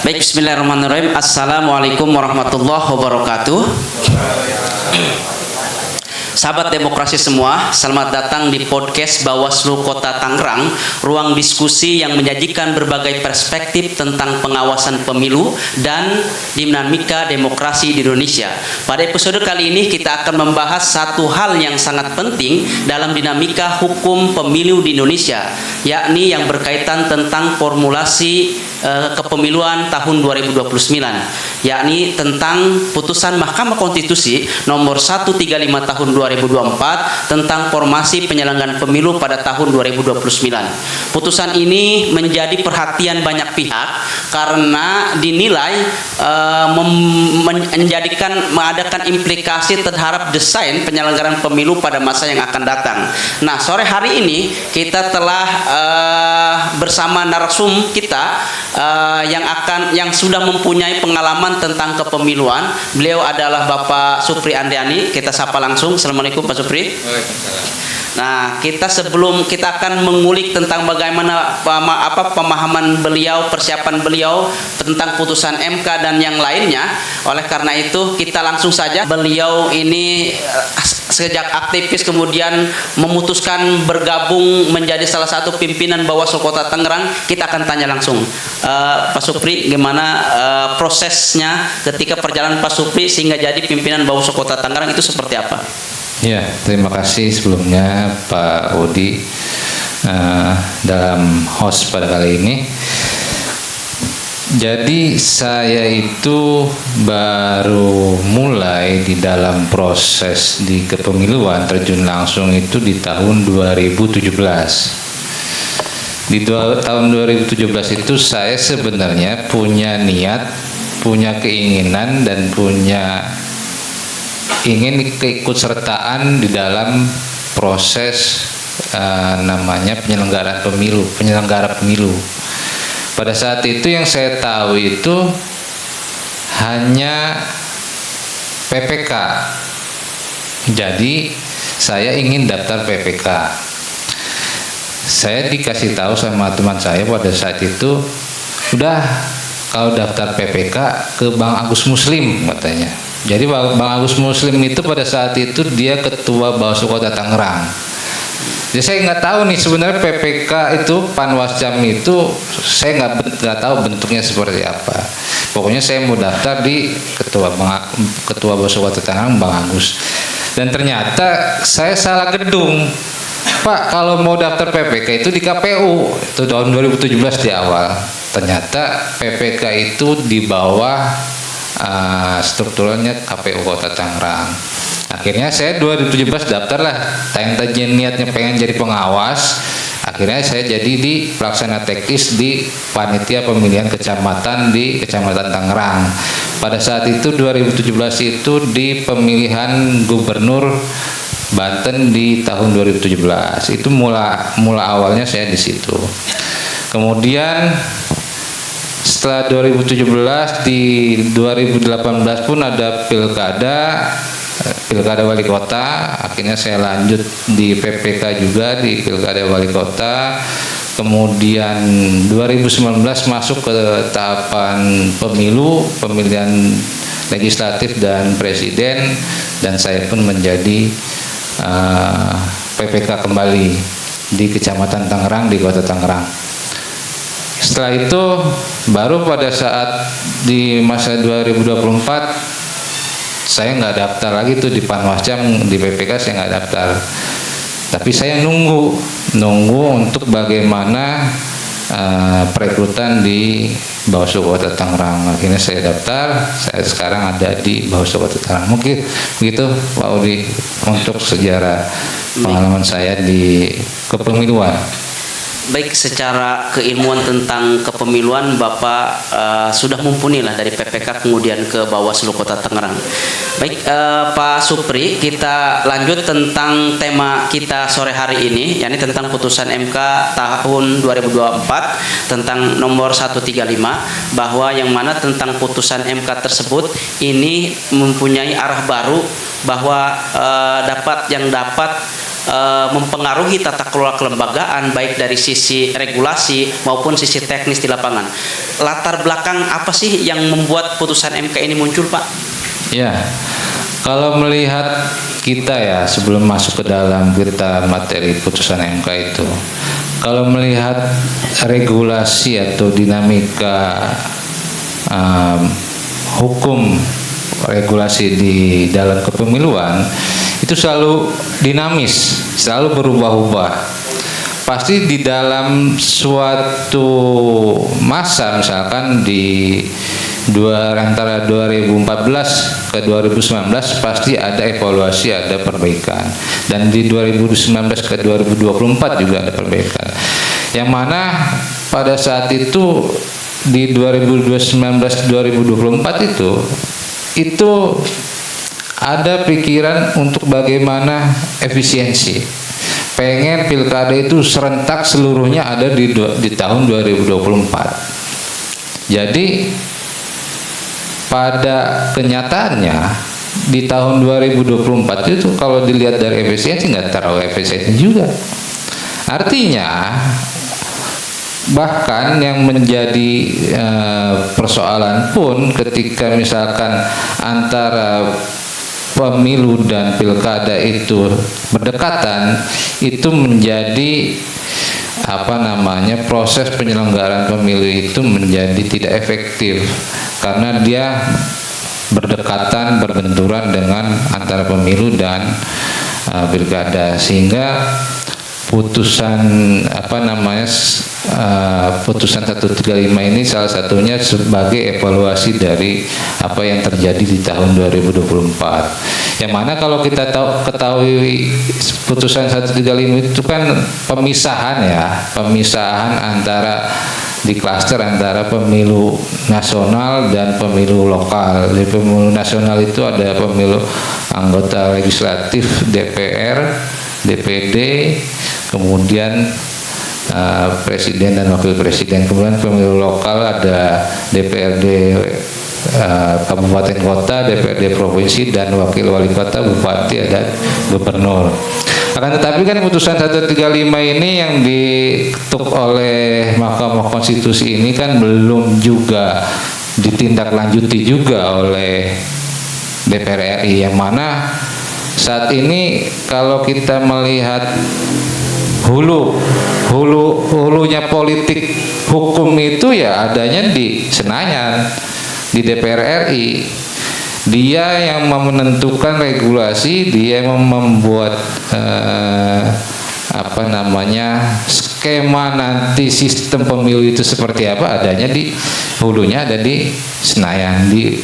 Baik, bismillahirrahmanirrahim. Assalamualaikum warahmatullahi wabarakatuh. Sahabat demokrasi semua, selamat datang di podcast Bawaslu Kota Tangerang, ruang diskusi yang menyajikan berbagai perspektif tentang pengawasan pemilu dan dinamika demokrasi di Indonesia. Pada episode kali ini kita akan membahas satu hal yang sangat penting dalam dinamika hukum pemilu di Indonesia, yakni yang berkaitan tentang formulasi kepemiluan tahun 2029, yakni tentang putusan Mahkamah Konstitusi nomor 135 tahun 2024 tentang formasi penyelenggaraan pemilu pada tahun 2029. Putusan ini menjadi perhatian banyak pihak karena dinilai mengadakan implikasi terhadap desain penyelenggaraan pemilu pada masa yang akan datang. Nah, sore hari ini kita telah bersama narasum kita yang sudah mempunyai pengalaman tentang kepemiluan. Beliau adalah Bapak Supri Andriani. Kita sapa langsung. Assalamualaikum Pak Supri. Waalaikumsalam. Nah, sebelum kita akan mengulik tentang bagaimana pemahaman beliau, persiapan beliau tentang putusan MK dan yang lainnya. Oleh karena itu kita langsung saja. Beliau ini sejak aktivis kemudian memutuskan bergabung menjadi salah satu pimpinan Bawaslu Kota Tangerang. Kita akan tanya langsung, Pak Supri, gimana prosesnya ketika perjalanan Pak Supri sehingga jadi pimpinan Bawaslu Kota Tangerang itu seperti apa? Ya, terima kasih sebelumnya Pak Udi dalam host pada kali ini. Jadi saya itu baru mulai di dalam proses di kepemiluan terjun langsung itu di tahun 2017. Di tahun 2017 itu saya sebenarnya punya niat, punya keinginan dan ingin keikutsertaan di dalam proses namanya penyelenggara pemilu. Pada saat itu yang saya tahu itu hanya PPK. Jadi saya ingin daftar PPK. Saya dikasih tahu sama teman saya pada saat itu, udah kalau daftar PPK ke Bang Agus Muslim katanya. Jadi Bang Agus Muslim itu pada saat itu dia ketua Bawaslu Kota Tangerang. Jadi saya nggak tahu nih sebenarnya PPK itu Panwascam itu saya nggak tahu bentuknya seperti apa. Pokoknya saya mau daftar di ketua Bawaslu Kota Tangerang Bang Agus. Dan ternyata saya salah gedung. Pak, kalau mau daftar PPK itu di KPU. Itu tahun 2017 di awal. Ternyata PPK itu di bawah strukturalnya KPU Kota Tangerang. Akhirnya saya 2017 daftar lah. Tanya niatnya pengen jadi pengawas. Akhirnya saya jadi di pelaksana teknis di panitia pemilihan kecamatan di Kecamatan Tangerang. Pada saat itu 2017 itu di pemilihan gubernur Banten di tahun 2017. Itu mula awalnya saya di situ. Kemudian setelah 2017 di 2018 pun ada pilkada wali kota. Akhirnya saya lanjut di PPK juga di pilkada wali kota. Kemudian 2019 masuk ke tahapan pemilihan legislatif dan presiden, dan saya pun menjadi PPK kembali di Kecamatan Tangerang di Kota Tangerang. Setelah itu baru pada saat di masa 2024 saya nggak daftar lagi tuh di Panwascam, di PPK saya nggak daftar. Tapi saya nunggu untuk bagaimana perekrutan di Bawaslu Kota Tangerang. Akhirnya saya daftar, saya sekarang ada di Bawaslu Kota Tangerang. Mungkin begitu Pak Udi untuk sejarah pengalaman saya di kepemiluan. Baik, secara keilmuan tentang kepemiluan Bapak sudah mumpuni lah dari PPK kemudian ke Bawaslu Kota Tangerang. Baik, Pak Supri, kita lanjut tentang tema kita sore hari ini, yakni tentang putusan MK tahun 2024 tentang nomor 135, bahwa yang mana tentang putusan MK tersebut ini mempunyai arah baru bahwa dapat mempengaruhi tata kelola kelembagaan baik dari sisi regulasi maupun sisi teknis di lapangan. Latar belakang apa sih yang membuat putusan MK ini muncul, Pak? Ya, kalau melihat kita ya sebelum masuk ke dalam kita materi putusan MK itu, kalau melihat regulasi atau dinamika hukum regulasi di dalam kepemiluan itu selalu dinamis, selalu berubah-ubah. Pasti di dalam suatu masa, misalkan di antara 2014 ke 2019 pasti ada evaluasi, ada perbaikan, dan di 2019 ke 2024 juga ada perbaikan. Yang mana pada saat itu di 2019-2024 itu ada pikiran untuk bagaimana efisiensi. Pengen pilkada itu serentak seluruhnya ada di tahun 2024. Jadi pada kenyataannya di tahun 2024 itu kalau dilihat dari efisiensi nggak terlalu efisien juga. Artinya bahkan yang menjadi persoalan pun ketika misalkan antara pemilu dan pilkada itu berdekatan, itu menjadi proses penyelenggaraan pemilu itu menjadi tidak efektif karena dia berdekatan, berbenturan dengan antara pemilu dan pilkada, sehingga putusan putusan 135 ini salah satunya sebagai evaluasi dari apa yang terjadi di tahun 2024. Yang mana kalau kita ketahui putusan 135 itu kan pemisahan antara di klaster antara pemilu nasional dan pemilu lokal. Di pemilu nasional itu ada pemilu anggota legislatif, DPR, DPD, kemudian presiden dan wakil presiden. Kemudian pemilu lokal ada DPRD kabupaten kota, DPRD provinsi, dan wakil wali kota, bupati, ada gubernur. Akan tetapi kan putusan 135 ini yang diketuk oleh Mahkamah Konstitusi ini kan belum juga ditindaklanjuti juga oleh DPR RI, yang mana saat ini kalau kita melihat hulunya politik hukum itu ya adanya di Senayan, di DPR RI. Dia yang menentukan regulasi, dia yang membuat skema nanti sistem pemilu itu seperti apa, adanya di hulunya, ada di Senayan, di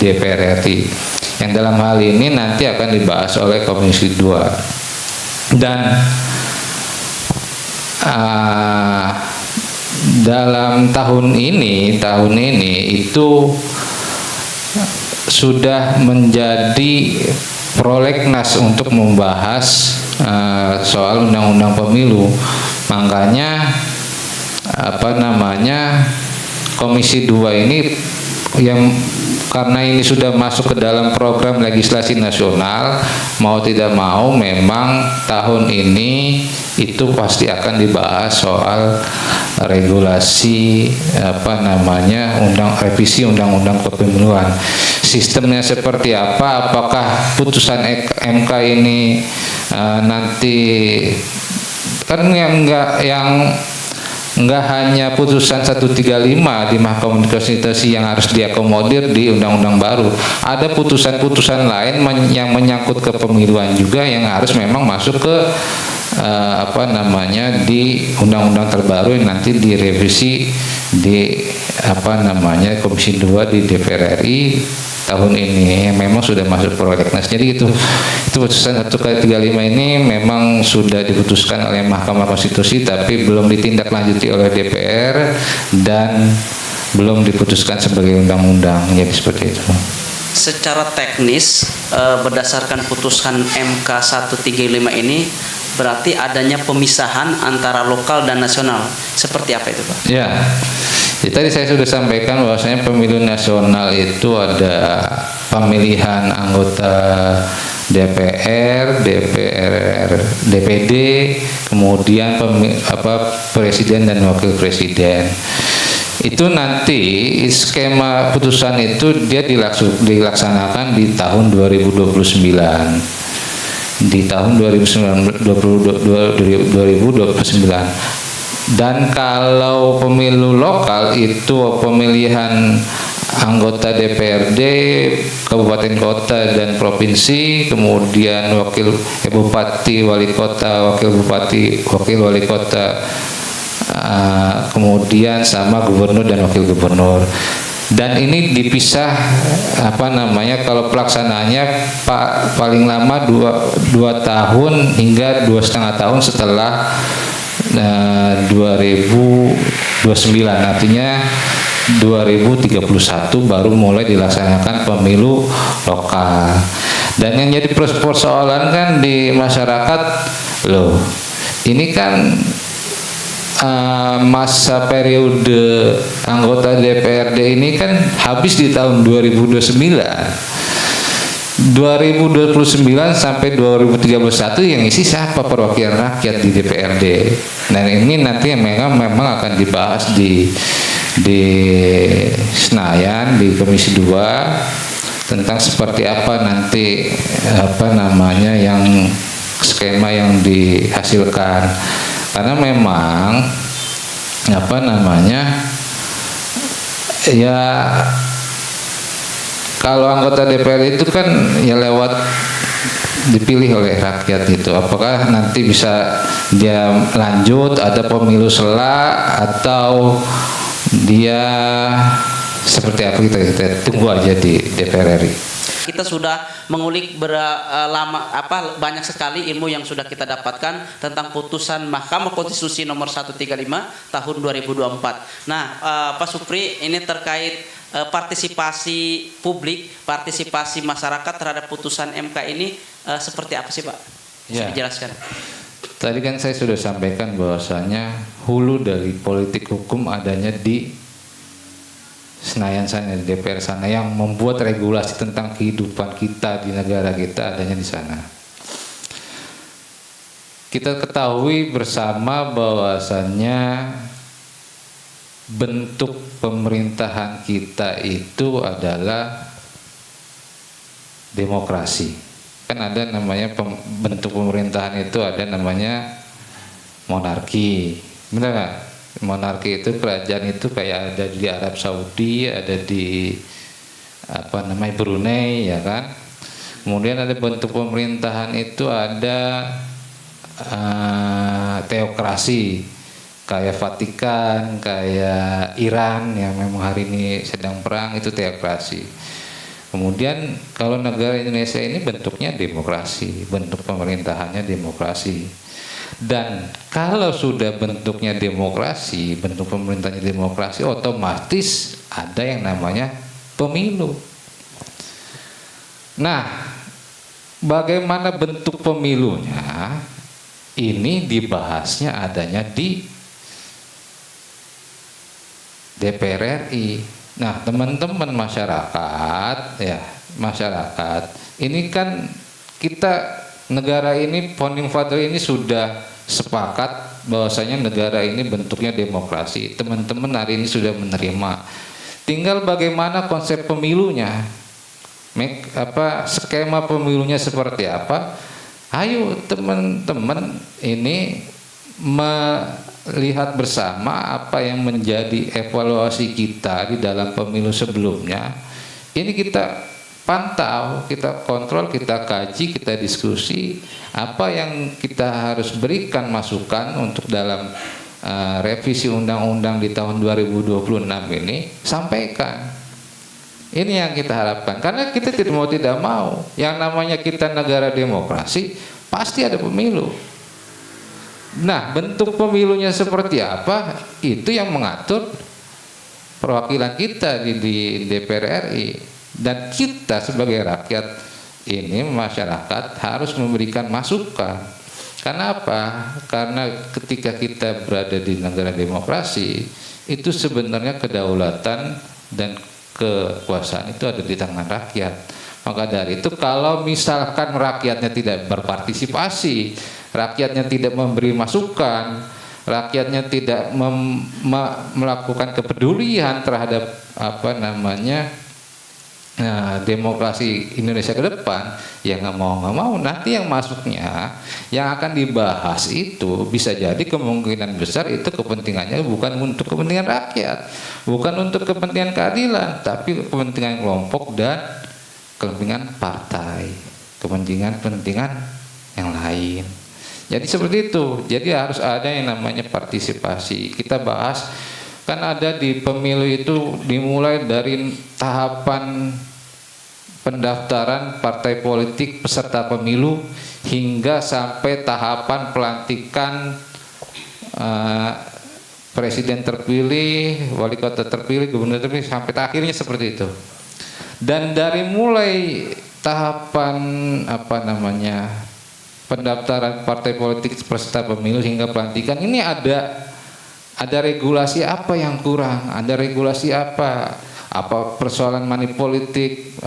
DPR RI. Yang dalam hal ini nanti akan dibahas oleh Komisi 2. Dan dalam tahun ini itu sudah menjadi prolegnas untuk membahas soal undang-undang pemilu. Makanya Komisi 2 ini yang karena ini sudah masuk ke dalam program legislasi nasional, mau tidak mau memang tahun ini itu pasti akan dibahas soal regulasi revisi undang-undang kepemiluan. Sistemnya seperti apa? Apakah putusan MK ini nanti kan yang enggak hanya putusan 135 di Mahkamah Konstitusi yang harus diakomodir di undang-undang baru. Ada putusan-putusan lain yang menyangkut kepemiluan juga yang harus memang masuk ke di undang-undang terbaru yang nanti direvisi di Komisi 2 di DPR RI tahun ini, yang memang sudah masuk prolegnas. Jadi itu putusan 135 ini memang sudah diputuskan oleh Mahkamah Konstitusi tapi belum ditindaklanjuti oleh DPR dan belum diputuskan sebagai undang-undang. Jadi seperti itu. Secara teknis berdasarkan putusan MK 135 ini berarti adanya pemisahan antara lokal dan nasional. Seperti apa itu, Pak? Ya. Jadi tadi saya sudah sampaikan bahwasanya pemilu nasional itu ada pemilihan anggota DPR, DPD, kemudian presiden dan wakil presiden. Itu nanti skema putusan itu dia dilaksanakan di tahun 2029. Di tahun 2029. Dan kalau pemilu lokal itu pemilihan anggota DPRD kabupaten kota dan provinsi, kemudian wakil bupati, wali kota, wakil bupati, wakil wali kota, kemudian sama gubernur dan wakil gubernur. Dan ini dipisah kalau pelaksanaannya paling lama 2 tahun hingga 2,5 tahun setelah 2029, artinya 2031 baru mulai dilaksanakan pemilu lokal. Dan yang jadi persoalan kan di masyarakat, loh ini kan masa periode anggota DPRD ini kan habis di tahun 2029 sampai 2031 yang isi siapa? Perwakilan rakyat di DPRD. Dan ini nanti memang akan dibahas di Senayan di Komisi 2 tentang seperti apa nanti yang skema yang dihasilkan. Karena memang ya kalau anggota DPR itu kan ya lewat dipilih oleh rakyat itu. Apakah nanti bisa dia lanjut ada pemilu sela atau dia seperti apa, kita tunggu aja di DPR RI. Kita sudah mengulik banyak sekali ilmu yang sudah kita dapatkan tentang putusan Mahkamah Konstitusi nomor 135 tahun 2024. Nah, Pak Supri, ini terkait partisipasi publik, partisipasi masyarakat terhadap putusan MK ini seperti apa sih, Pak? Bisa dijelaskan? Tadi kan saya sudah sampaikan bahwasanya hulu dari politik hukum adanya di Senayan sana, di DPR sana, yang membuat regulasi tentang kehidupan kita di negara kita adanya di sana. Kita ketahui bersama bahwasannya bentuk pemerintahan kita itu adalah demokrasi. Kan ada namanya bentuk pemerintahan itu ada namanya monarki, benar nggak? Monarki itu kerajaan itu kayak ada di Arab Saudi, ada di Brunei, ya kan. Kemudian ada bentuk pemerintahan itu ada teokrasi kayak Vatikan, kayak Iran yang memang hari ini sedang perang, itu teokrasi. Kemudian kalau negara Indonesia ini bentuknya demokrasi, bentuk pemerintahannya demokrasi. Dan kalau sudah bentuknya demokrasi, bentuk pemerintahnya demokrasi, otomatis ada yang namanya pemilu. Nah, bagaimana bentuk pemilunya? Ini dibahasnya adanya di DPR RI. Nah, teman-teman masyarakat, ini kan kita negara ini, founding father ini sudah sepakat bahwasanya negara ini bentuknya demokrasi. Teman-teman hari ini sudah menerima. Tinggal bagaimana konsep pemilunya, skema pemilunya seperti apa. Ayo teman-teman ini melihat bersama apa yang menjadi evaluasi kita di dalam pemilu sebelumnya. Ini kita pantau, kita kontrol, kita kaji, kita diskusi apa yang kita harus berikan masukan untuk dalam revisi undang-undang di tahun 2026 ini, sampaikan. Ini yang kita harapkan, karena kita tidak mau yang namanya kita negara demokrasi pasti ada pemilu. Nah, bentuk pemilunya seperti apa, itu yang mengatur perwakilan kita di DPR RI. Dan kita sebagai rakyat ini, masyarakat, harus memberikan masukan. Karena apa? Karena ketika kita berada di negara demokrasi, itu sebenarnya kedaulatan dan kekuasaan itu ada di tangan rakyat. Maka dari itu kalau misalkan rakyatnya tidak berpartisipasi, rakyatnya tidak memberi masukan, rakyatnya tidak melakukan kepedulian terhadap demokrasi Indonesia ke depan, ya nggak mau nanti yang masuknya, yang akan dibahas itu bisa jadi kemungkinan besar itu kepentingannya bukan untuk kepentingan rakyat, bukan untuk kepentingan keadilan, tapi kepentingan kelompok dan kepentingan partai, kepentingan yang lain. Jadi seperti itu. Jadi harus ada yang namanya partisipasi. Kita bahas kan ada di pemilu itu dimulai dari tahapan pendaftaran partai politik peserta pemilu hingga sampai tahapan pelantikan presiden terpilih, wali kota terpilih, gubernur terpilih, sampai akhirnya seperti itu. Dan dari mulai tahapan pendaftaran partai politik peserta pemilu hingga pelantikan ini ada regulasi apa yang kurang, ada regulasi apa persoalan money politik,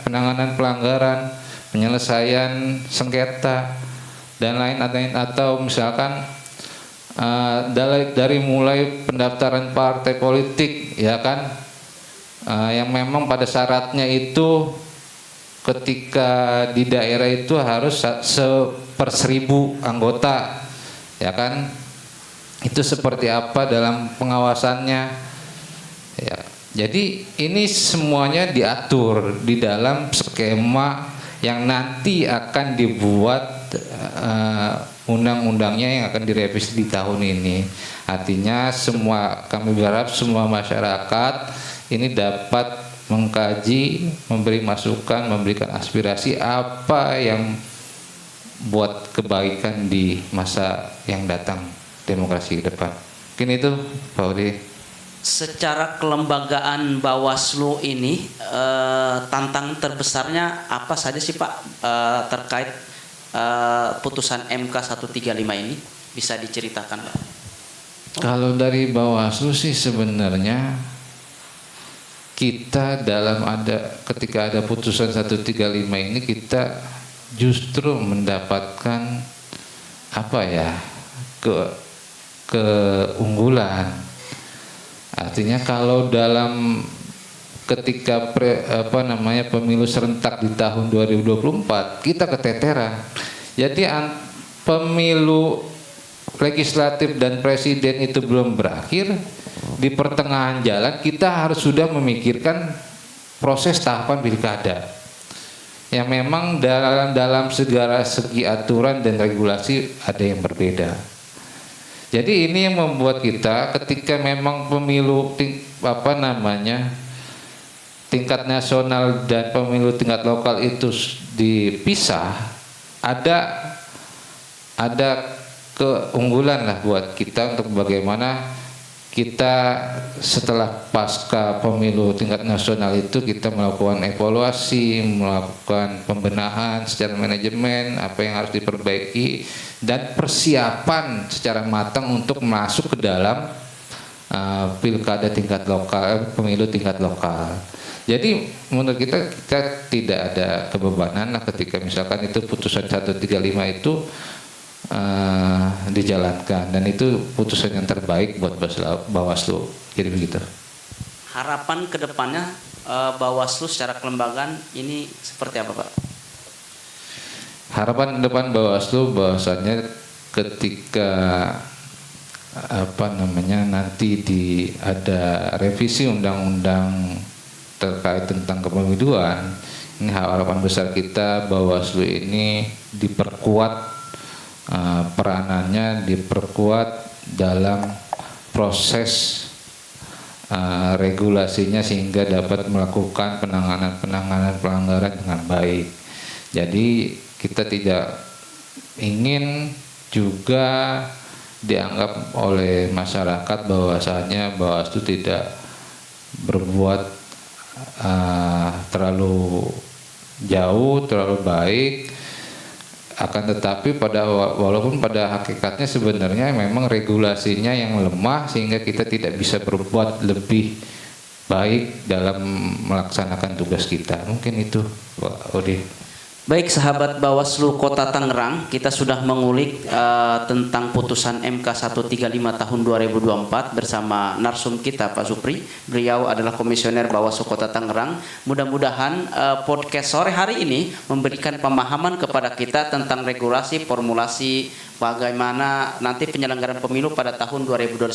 penanganan pelanggaran, penyelesaian sengketa dan lain-lain, atau misalkan dari mulai pendaftaran partai politik, ya kan, yang memang pada syaratnya itu ketika di daerah itu harus 1/1000 anggota, ya kan, itu seperti apa dalam pengawasannya, ya. Jadi ini semuanya diatur di dalam skema yang nanti akan dibuat undang-undangnya yang akan direvisi di tahun ini. Artinya kami berharap semua masyarakat ini dapat mengkaji, memberi masukan, memberikan aspirasi apa yang buat kebaikan di masa yang datang demokrasi ke depan. Mungkin itu Pak Udi. Secara kelembagaan Bawaslu ini tantangan terbesarnya apa saja sih Pak terkait putusan MK 135 ini, bisa diceritakan Pak? Kalau dari Bawaslu sih sebenarnya kita ketika ada putusan 135 ini kita justru mendapatkan keunggulan. Artinya kalau ketika pemilu serentak di tahun 2024 kita keteteran. Jadi pemilu legislatif dan presiden itu belum berakhir, di pertengahan jalan kita harus sudah memikirkan proses tahapan pilkada yang memang dalam segala segi aturan dan regulasi ada yang berbeda. Jadi ini yang membuat kita ketika memang pemilu tingkat nasional dan pemilu tingkat lokal itu dipisah, ada keunggulan lah buat kita untuk bagaimana kita setelah pasca pemilu tingkat nasional itu kita melakukan evaluasi, melakukan pembenahan secara manajemen, apa yang harus diperbaiki, dan persiapan secara matang untuk masuk ke dalam pilkada tingkat lokal, pemilu tingkat lokal. Jadi menurut kita tidak ada kebebanan lah ketika misalkan itu putusan 135 itu dijalankan, dan itu putusan yang terbaik buat Bawaslu. Jadi begitu. Harapan kedepannya Bawaslu secara kelembagaan ini seperti apa Pak? Harapan depan Bawaslu bahwasannya ketika nanti ada revisi undang-undang terkait tentang kepemiluan, ini harapan besar kita Bawaslu ini diperkuat, peranannya diperkuat dalam proses regulasinya sehingga dapat melakukan penanganan pelanggaran dengan baik. Jadi kita tidak ingin juga dianggap oleh masyarakat bahwasanya Bawaslu tidak berbuat terlalu jauh, terlalu baik. Akan tetapi walaupun pada hakikatnya sebenarnya memang regulasinya yang lemah sehingga kita tidak bisa berbuat lebih baik dalam melaksanakan tugas kita. Mungkin itu, Pak Odi. Baik sahabat Bawaslu Kota Tangerang, kita sudah mengulik tentang putusan MK 135 tahun 2024 bersama narsum kita Pak Supri. Beliau adalah komisioner Bawaslu Kota Tangerang. Mudah-mudahan podcast sore hari ini memberikan pemahaman kepada kita tentang regulasi, formulasi, bagaimana nanti penyelenggaraan pemilu pada tahun 2029.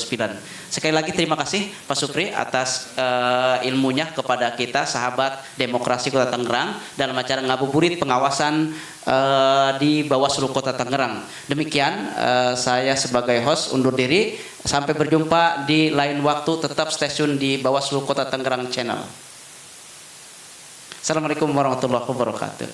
Sekali lagi terima kasih Pak Supri atas ilmunya kepada kita sahabat demokrasi Kota Tangerang dalam acara ngabuburit pengawasan di Bawaslu Kota Tangerang. Demikian saya sebagai host undur diri. Sampai berjumpa di lain waktu. Tetap stay tune di Bawaslu Kota Tangerang channel. Assalamualaikum warahmatullahi wabarakatuh.